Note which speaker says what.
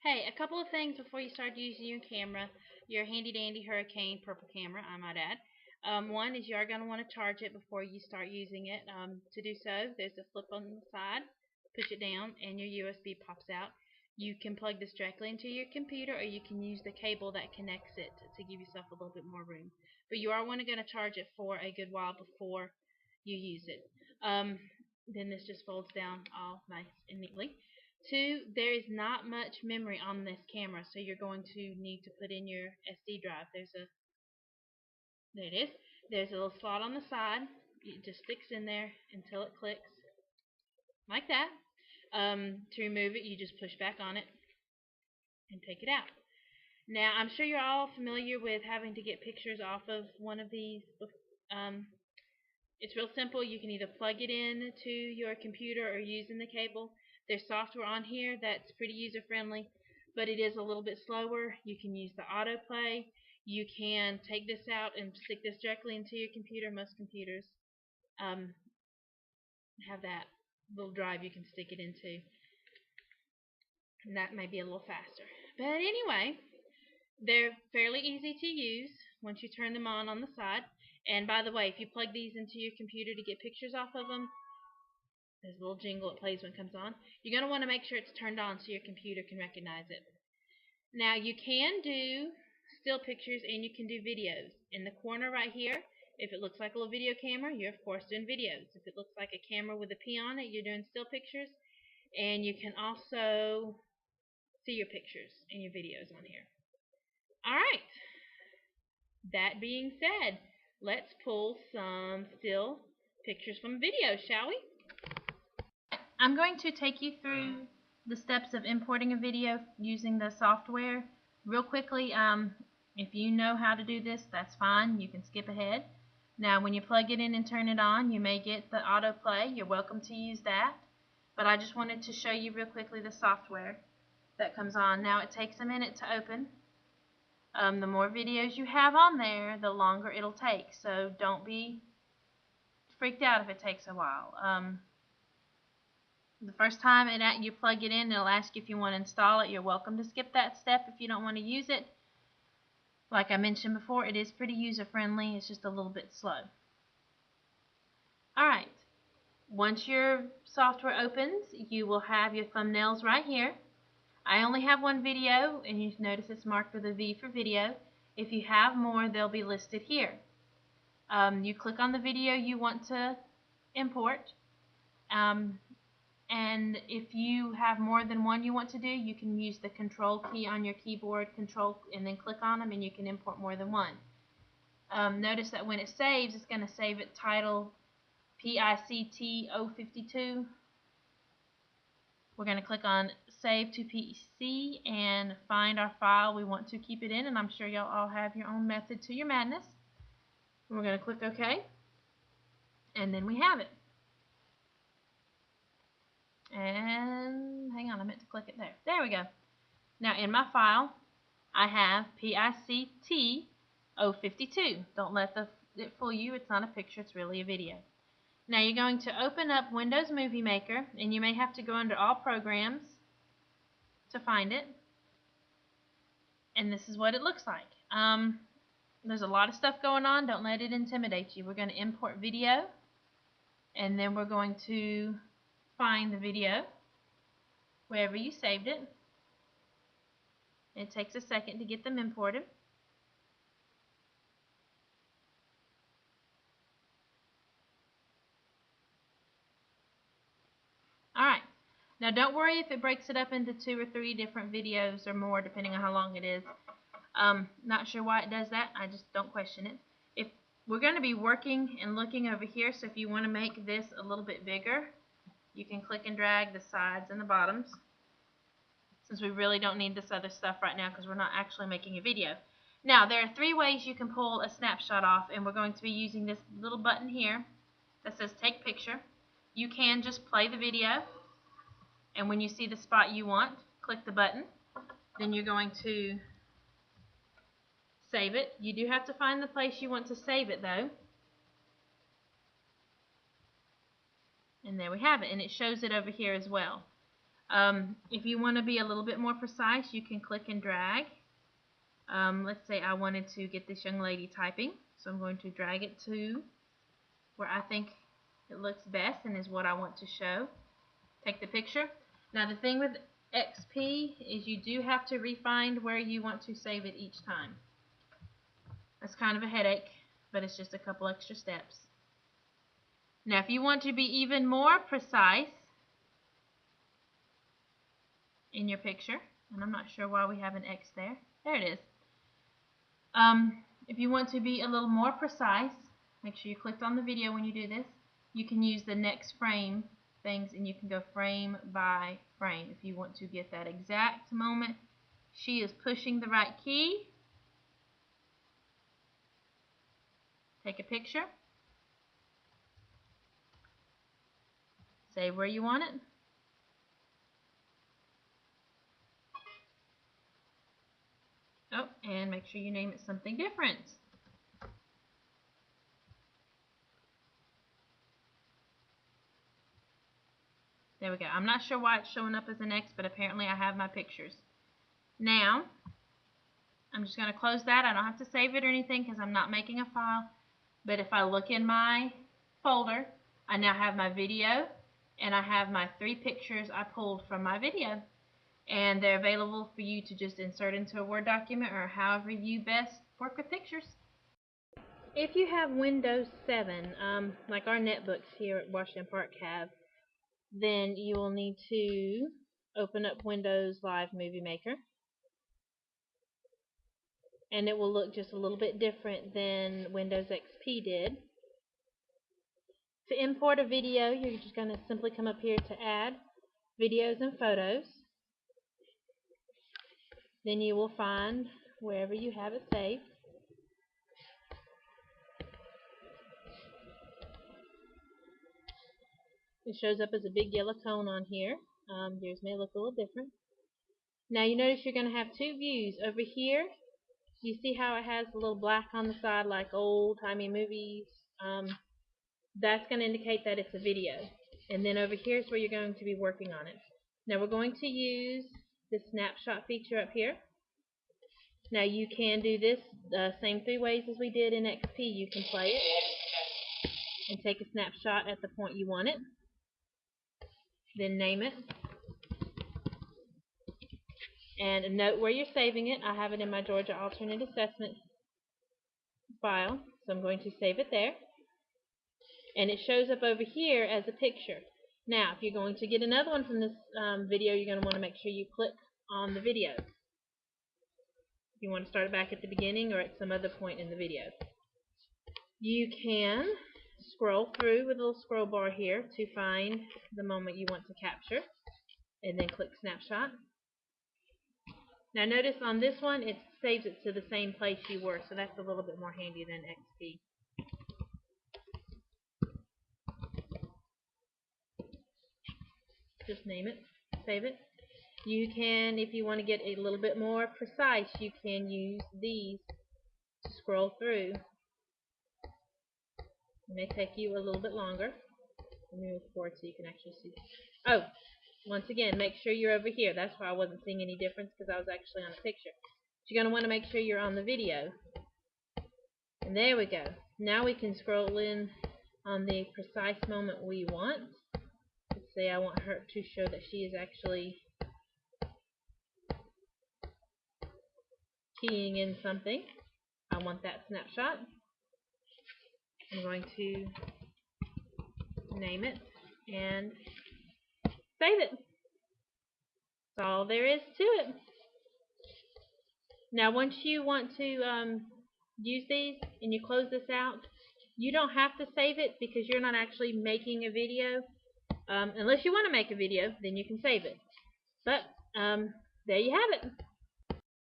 Speaker 1: Hey, a couple of things before you start using your camera, your handy dandy Hurricane purple camera, I might add. One is you are going to want to charge it before you start using it. To do so, there's a flip on the side, push it down, and your USB pops out. You can plug this directly into your computer, or you can use the cable that connects it to give yourself a little bit more room. But you are going to charge it for a good while before you use it. Then this just folds down all nice and neatly. Two, there is not much memory on this camera, so you're going to need to put in your SD drive. There it is. There's a little slot on the side. It just sticks in there until it clicks, like that. To remove it, you just push back on it and take it out. Now, I'm sure you're all familiar with having to get pictures off of one of these. It's real simple. You can either plug it in to your computer or using the cable. There's software on here that's pretty user friendly, but it is a little bit slower. You can use the autoplay. You can take this out and stick this directly into your computer. Most computers have that little drive you can stick it into, and that may be a little faster. But anyway, they're fairly easy to use once you turn them on the side. And by the way, if you plug these into your computer to get pictures off of them, there's a little jingle it plays when it comes on. You're going to want to make sure it's turned on so your computer can recognize it. Now, you can do still pictures and you can do videos. In the corner right here, if it looks like a little video camera, you're of course doing videos. If it looks like a camera with a P on it, you're doing still pictures. And you can also see your pictures and your videos on here. Alright, that being said, let's pull some still pictures from video, shall we? I'm going to take you through the steps of importing a video using the software real quickly. If you know how to do this, that's fine. You can skip ahead. Now, when you plug it in and turn it on, you may get the autoplay. You're welcome to use that. But I just wanted to show you real quickly the software that comes on. Now, it takes a minute to open. The more videos you have on there, the longer it'll take. So don't be freaked out if it takes a while. The first time you plug it in, it'll ask you if you want to install it. You're welcome to skip that step if you don't want to use it. Like I mentioned before, it is pretty user-friendly. It's just a little bit slow. Alright, once your software opens, you will have your thumbnails right here. I only have one video, and you notice it's marked with a V for video. If you have more, they'll be listed here. You click on the video you want to import. And if you have more than one you want to do, you can use the control key on your keyboard, control, and then click on them, and you can import more than one. Notice that when it saves, it's going to save it title PICT052. We're going to click on Save to PC and find our file we want to keep it in, and I'm sure y'all all have your own method to your madness. And we're going to click OK, and then we have it. And hang on, I meant to click it there. There we go. Now in my file, I have PICT052. Don't let it fool you. It's not a picture. It's really a video. Now you're going to open up Windows Movie Maker, and you may have to go under All Programs to find it. And this is what it looks like. There's a lot of stuff going on. Don't let it intimidate you. We're going to import video, and then we're going to find the video wherever you saved it. It takes a second to get them imported. Alright, now don't worry if it breaks it up into 2 or 3 different videos or more, depending on how long it is. Not sure why it does that. I just don't question it. If we're going to be working and looking over here, so if you want to make this a little bit bigger, you can click and drag the sides and the bottoms, since we really don't need this other stuff right now because we're not actually making a video. Now, there are 3 ways you can pull a snapshot off, and we're going to be using this little button here that says Take Picture. You can just play the video, and when you see the spot you want, click the button. Then you're going to save it. You do have to find the place you want to save it, though. And there we have it, and it shows it over here as well. If you want to be a little bit more precise, you can click and drag. Let's say I wanted to get this young lady typing, so I'm going to drag it to where I think it looks best and is what I want to show. Take the picture. Now the thing with XP is you do have to refine where you want to save it each time. That's kind of a headache, but it's just a couple extra steps. Now if you want to be even more precise in your picture, and I'm not sure why we have an X there. There it is. If you want to be a little more precise, make sure you clicked on the video when you do this. You can use the next frame things and you can go frame by frame. If you want to get that exact moment she is pushing the right key, take a picture, say where you want it. Oh, and make sure you name it something different. There we go. I'm not sure why it's showing up as an X, but apparently I have my pictures. Now, I'm just going to close that. I don't have to save it or anything because I'm not making a file. But if I look in my folder, I now have my video and I have my 3 pictures I pulled from my video. And they're available for you to just insert into a Word document or however you best work with pictures. If you have Windows 7, like our netbooks here at Washington Park have, then you will need to open up Windows Live Movie Maker. And it will look just a little bit different than Windows XP did. To import a video, you're just going to simply come up here to Add Videos and Photos. Then you will find wherever you have it saved. It shows up as a big yellow cone on here. Yours may look a little different. Now you notice you're going to have 2 views. Over here, you see how it has a little black on the side like old-timey movies? That's going to indicate that it's a video. And then over here is where you're going to be working on it. Now we're going to use the snapshot feature up here. Now you can do this the same 3 ways as we did in XP. You can play it and take a snapshot at the point you want it. Then name it. And note where you're saving it. I have it in my Georgia Alternate Assessment file, so I'm going to save it there. And it shows up over here as a picture. Now, if you're going to get another one from this video, you're going to want to make sure you click on the video. If you want to start it back at the beginning or at some other point in the video. You can scroll through with a little scroll bar here to find the moment you want to capture, and then click Snapshot. Now notice on this one, it saves it to the same place you were, so that's a little bit more handy than XP. Just name it, save it. You can, if you want to get a little bit more precise, you can use these to scroll through. It may take you a little bit longer. Let me move forward so you can actually see. Oh, once again, make sure you're over here. That's why I wasn't seeing any difference, because I was actually on a picture. But you're going to want to make sure you're on the video. And there we go. Now we can scroll in on the precise moment we want. Let's say I want her to show that she is actually keying in something. I want that snapshot. I'm going to name it and save it. That's all there is to it. Now once you want to use these and you close this out, you don't have to save it because you're not actually making a video. Unless you want to make a video, then you can save it. But there you have it.